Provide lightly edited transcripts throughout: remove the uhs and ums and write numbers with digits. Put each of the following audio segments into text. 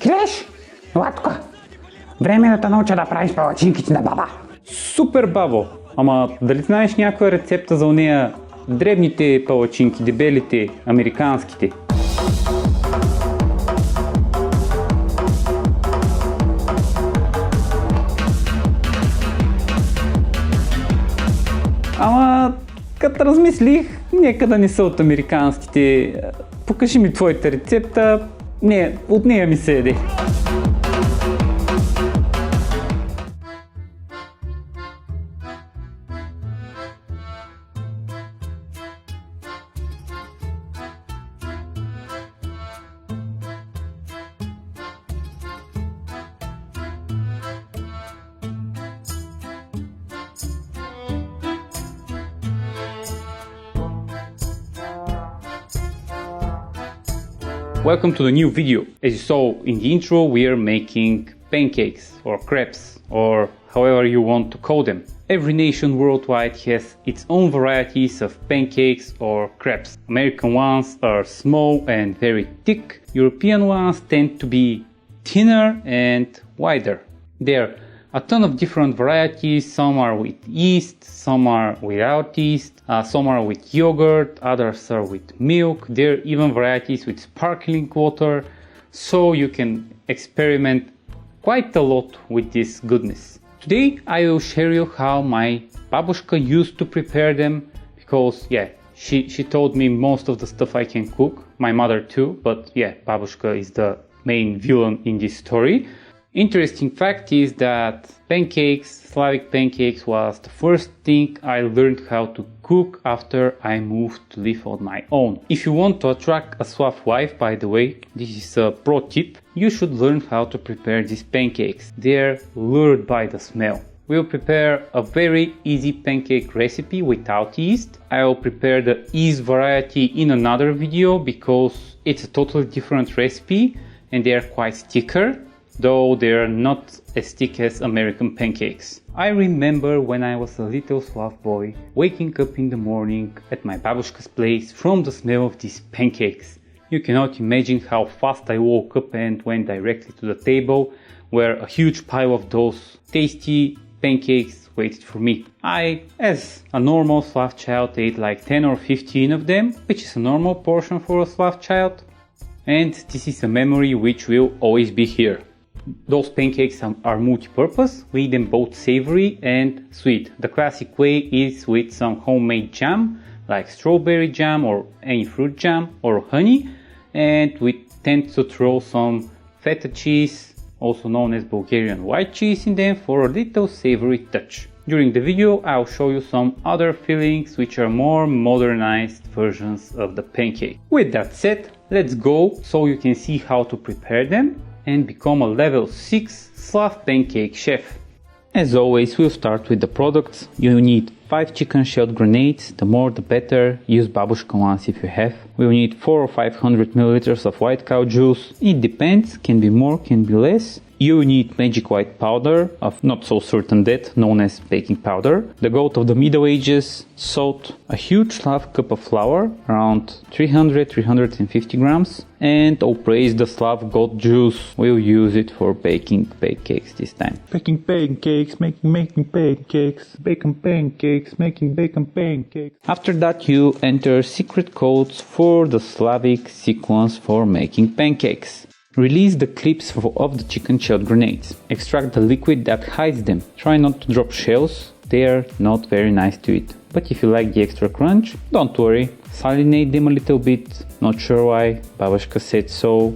Килеш, ела тука. Време е да те науча да правиш палачинките на баба. Супер, бабо! Ама дали знаеш някоя рецепта за ония дребните палачинки, дебелите, американските? Ама, като размислих, нека да не са от американските. Покажи ми твоята рецепта. Не, от нея ми се еде. Welcome to the new video. As you saw in the intro, we are making pancakes or crepes or however you want to call them. Every nation worldwide has its own varieties of pancakes or crepes. American ones are small and very thick. European ones tend to be thinner and wider. There are a ton of different varieties. Some are with yeast, some are without yeast, some are with yogurt, others are with milk. There are even varieties with sparkling water, so you can experiment quite a lot with this goodness. Today I will share you how my Babushka used to prepare them, because she told me most of the stuff I can cook, my mother too, but Babushka is the main villain in this story. Interesting fact is that Slavic pancakes was the first thing I learned how to cook after I moved to live on my own. If you want to attract a Slav wife, by the way, this is a pro tip, you should learn how to prepare these pancakes. They're lured by the smell. We'll prepare a very easy pancake recipe without yeast. I will prepare the yeast variety in another video because it's a totally different recipe and they are quite thicker, though they're not as thick as American pancakes. I remember when I was a little Slav boy, waking up in the morning at my Babushka's place from the smell of these pancakes. You cannot imagine how fast I woke up and went directly to the table, where a huge pile of those tasty pancakes waited for me. I, as a normal Slav child, ate like 10 or 15 of them, which is a normal portion for a Slav child, and this is a memory which will always be here. Those pancakes are multi-purpose. We eat them both savory and sweet. The classic way is with some homemade jam, like strawberry jam or any fruit jam or honey, and we tend to throw some feta cheese, also known as Bulgarian white cheese, in them for a little savory touch. During the video I'll show you some other fillings which are more modernized versions of the pancake. With that said, let's go so you can see how to prepare them and become a level 6 Slav pancake chef. As always, we'll start with the products. You need 5 chicken shelled grenades, the more the better. Use Babushka ones if you have. We'll need 400 or 500 milliliters of white cow juice. It depends, can be more, can be less. You need magic white powder of not so certain depth, known as baking powder, the goat of the Middle Ages, salt, a huge Slav cup of flour, around 300-350 grams, and oh praise the Slav goat juice, we'll use it for baking pancakes this time. Baking pancakes, making pancakes, bacon pancakes, making bacon pancakes. After that you enter secret codes for the Slavic sequence for making pancakes. Release the clips of the chicken shelled grenades. Extract the liquid that hides them. Try not to drop shells, they are not very nice to eat. But if you like the extra crunch, don't worry. Salinate them a little bit, not sure why, Babushka said so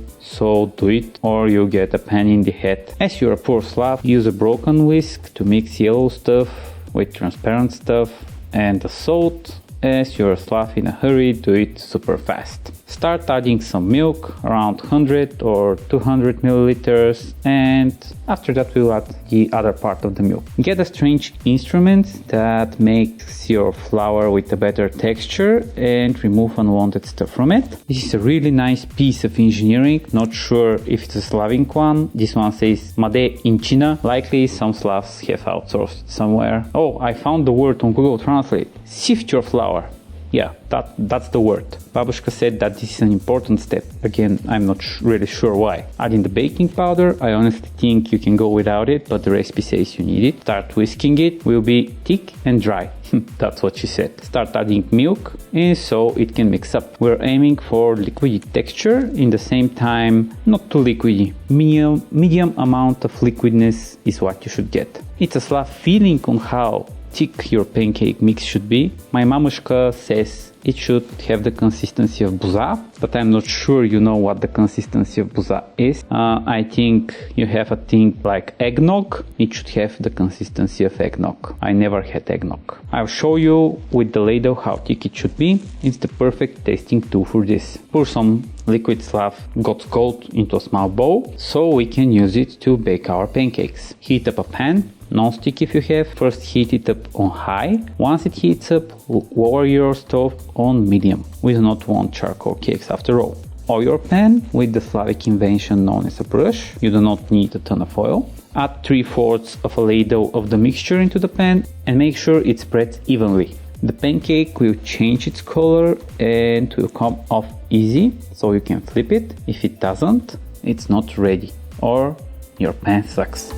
do it or you'll get a pain in the head. As you're a poor Slav, use a broken whisk to mix yellow stuff with transparent stuff and the salt. As you're a Slav in a hurry, do it super fast. Start adding some milk, around 100 or 200 milliliters, and after that we'll add the other part of the milk. Get a strange instrument that makes your flour with a better texture and remove unwanted stuff from it. This is a really nice piece of engineering, not sure if it's a Slavic one. This one says Made in China, likely some Slavs have outsourced somewhere. Oh, I found the word on Google Translate. Sift your flour. Yeah, that's the word. Babushka said that this is an important step. Again, I'm not really sure why. Adding the baking powder, I honestly think you can go without it, but the recipe says you need it. Start whisking it, will be thick and dry. That's what she said. Start adding milk, and so it can mix up. We're aiming for liquidy texture, in the same time not too liquidy. Medium amount of liquidness is what you should get. It's a Slav feeling on how thick your pancake mix should be. My mamushka says it should have the consistency of buza, but I'm not sure you know what the consistency of buza is. I think you have a thing like eggnog. It should have the consistency of eggnog. I never had eggnog. I'll show you with the ladle how thick it should be. It's the perfect tasting tool for this. Pour some liquid Slav got cold into a small bowl so we can use it to bake our pancakes. Heat up a pan, non-stick if you have. First heat it up on high. Once it heats up, lower your stove on medium. We do not want charcoal cakes after all. Oil your pan with the Slavic invention known as a brush. You do not need a ton of oil. Add 3/4 of a ladle of the mixture into the pan and make sure it spreads evenly. The pancake will change its color and will come off easy, so you can flip it. If it doesn't, it's not ready or your pan sucks.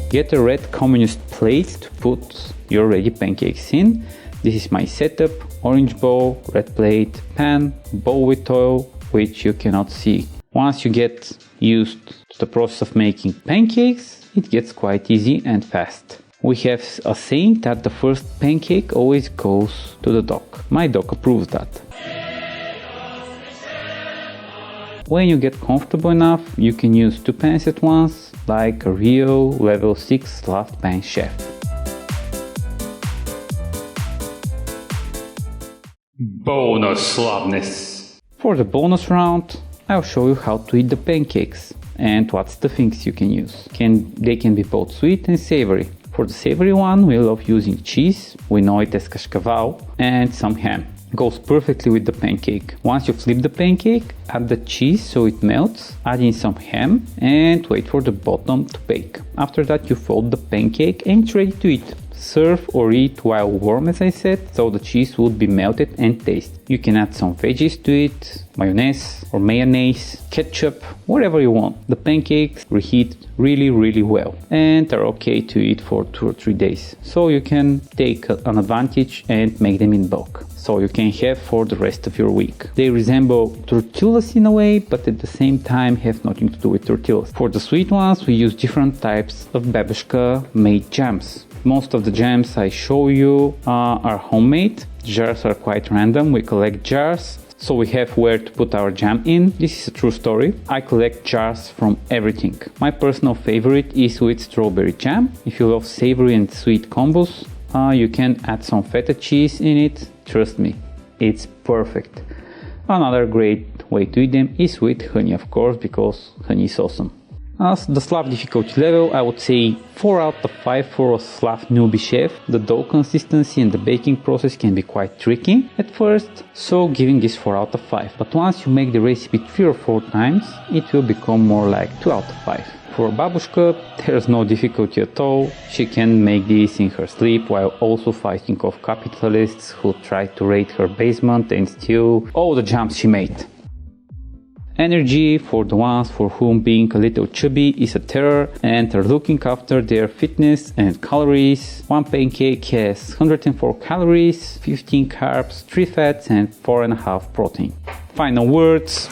Get a red communist plate to put your ready pancakes in. This is my setup: orange bowl, red plate, pan, bowl with oil, which you cannot see. Once you get used to the process of making pancakes, it gets quite easy and fast. We have a saying that the first pancake always goes to the dog. My dog approves that. When you get comfortable enough, you can use 2 pans at once, like a real level 6 SLAV pan chef. Bonus Slavness. For the bonus round, I'll show you how to eat the pancakes and what's the things you can use. They can be both sweet and savory. For the savory one, we love using cheese, we know it as kashkaval, and some ham. Goes perfectly with the pancake. Once you flip the pancake, add the cheese so it melts, add in some ham and wait for the bottom to bake. After that you fold the pancake and it's ready to eat. Serve or eat while warm, as I said, so the cheese would be melted and taste. You can add some veggies to it, mayonnaise, ketchup, whatever you want. The pancakes reheat really well and are okay to eat for 2 or 3 days. So you can take an advantage and make them in bulk, so you can have for the rest of your week. They resemble tortillas in a way, but at the same time have nothing to do with tortillas. For the sweet ones, we use different types of Babushka made jams. Most of the jams I show you are homemade. Jars are quite random. We collect jars, so we have where to put our jam in. This is a true story. I collect jars from everything. My personal favorite is with strawberry jam. If you love savory and sweet combos, you can add some feta cheese in it. Trust me, it's perfect. Another great way to eat them is with honey, of course, because honey is awesome. As the Slav difficulty level, I would say 4 out of 5 for a Slav newbie chef. The dough consistency and the baking process can be quite tricky at first, so giving this 4 out of 5. But once you make the recipe 3 or 4 times, it will become more like 2 out of 5. For Babushka, there's no difficulty at all. She can make this in her sleep while also fighting off capitalists who try to raid her basement and steal all the jams she made. Energy for the ones for whom being a little chubby is a terror and are looking after their fitness and calories. One pancake has 104 calories, 15 carbs, 3 fats and 4.5 protein. Final words.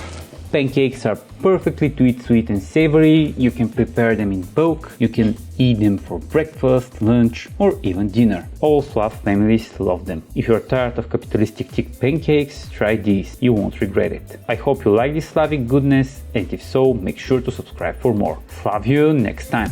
Pancakes are perfectly to eat sweet and savory. You can prepare them in bulk. You can eat them for breakfast, lunch or even dinner. All Slav families love them. If you're tired of capitalistic thick pancakes, try these. You won't regret it. I hope you like this Slavic goodness, and if so, make sure to subscribe for more. Slav you next time.